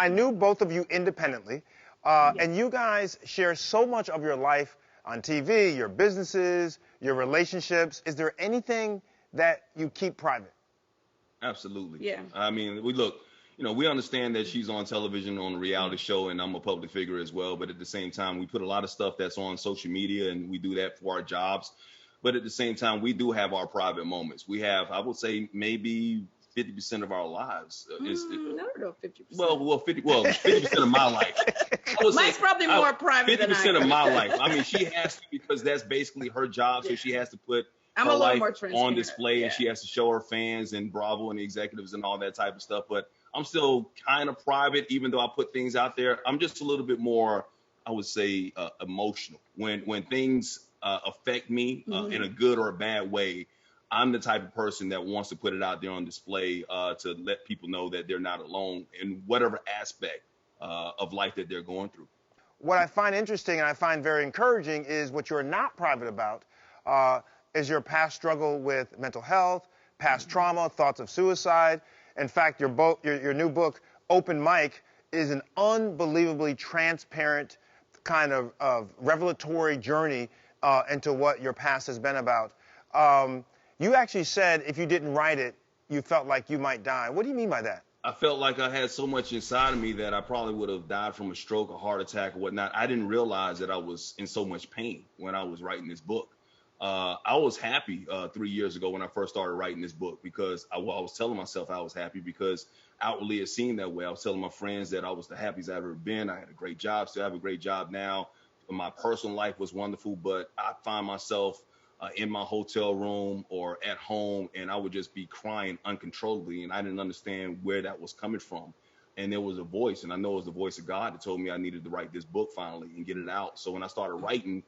I knew both of you independently, and you guys share so much of your life on TV, your businesses, your relationships. Is there anything that you keep private? Absolutely. Yeah. I mean, we look, we understand that she's on television on a reality show and I'm a public figure as well. But at the same time, we put a lot of stuff that's on social media and we do that for our jobs. But at the same time, we do have our private moments. We have, I would say, maybe 50% of our lives I don't know, 50%. well, 50% of my life. I would Mike's say, probably more private than I 50% of am. my life. I mean, she has to because that's basically her job. So she has to put I'm her a little life more on transparent. display Yeah. and she has to show her fans and Bravo and the executives and all that type of stuff. But I'm still kind of private, even though I put things out there. I'm just a little bit more, I would say, emotional. When things affect me in a good or a bad way, I'm the type of person that wants to put it out there on display to let people know that they're not alone in whatever aspect of life that they're going through. What I find interesting and I find very encouraging is what you're not private about is your past struggle with mental health, past trauma, thoughts of suicide. In fact, your new book, Open Mic, is an unbelievably transparent kind of revelatory journey into what your past has been about. You actually said if you didn't write it, you felt like you might die. What do you mean by that? I felt like I had so much inside of me that I probably would have died from a stroke, a heart attack, or whatnot. I didn't realize that I was in so much pain when I was writing this book. I was happy 3 years ago when I first started writing this book because I was telling myself I was happy because outwardly it seemed that way. I was telling my friends that I was the happiest I've ever been. I had a great job, still have a great job now. My personal life was wonderful, but I find myself in my hotel room or at home, and I would just be crying uncontrollably, and I didn't understand where that was coming from. And there was a voice, and I know it was the voice of God that told me I needed to write this book finally and get it out. So when I started writing,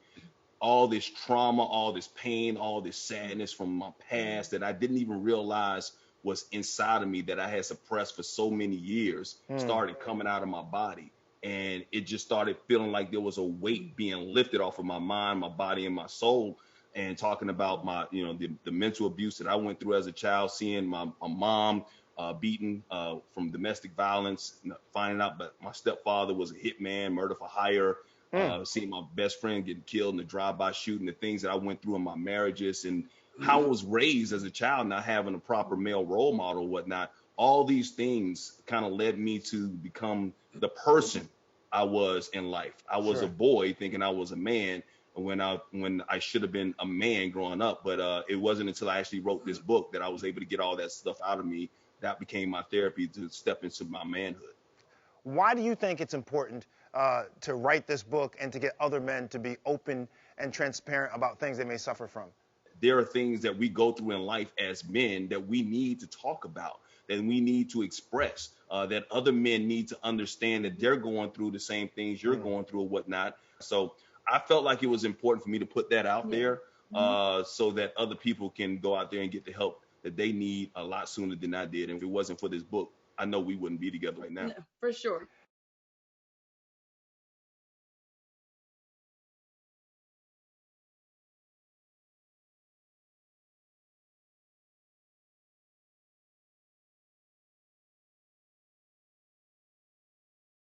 all this trauma, all this pain, all this sadness from my past that I didn't even realize was inside of me that I had suppressed for so many years started coming out of my body. And it just started feeling like there was a weight being lifted off of my mind, my body, and my soul. And talking about my, the mental abuse that I went through as a child, seeing my mom beaten from domestic violence, finding out that my stepfather was a hitman, murder for hire, seeing my best friend getting killed in a drive-by shooting, the things that I went through in my marriages and how I was raised as a child, not having a proper male role model, whatnot. All these things kind of led me to become the person I was in life. I was a boy thinking I was a man when I should have been a man growing up. But it wasn't until I actually wrote this book that I was able to get all that stuff out of me. That became my therapy to step into my manhood. Why do you think it's important to write this book and to get other men to be open and transparent about things they may suffer from? There are things that we go through in life as men that we need to talk about, that we need to express, that other men need to understand that they're going through the same things you're going through or whatnot. So I felt like it was important for me to put that out there so that other people can go out there and get the help that they need a lot sooner than I did. And if it wasn't for this book, I know we wouldn't be together right now. No, for sure.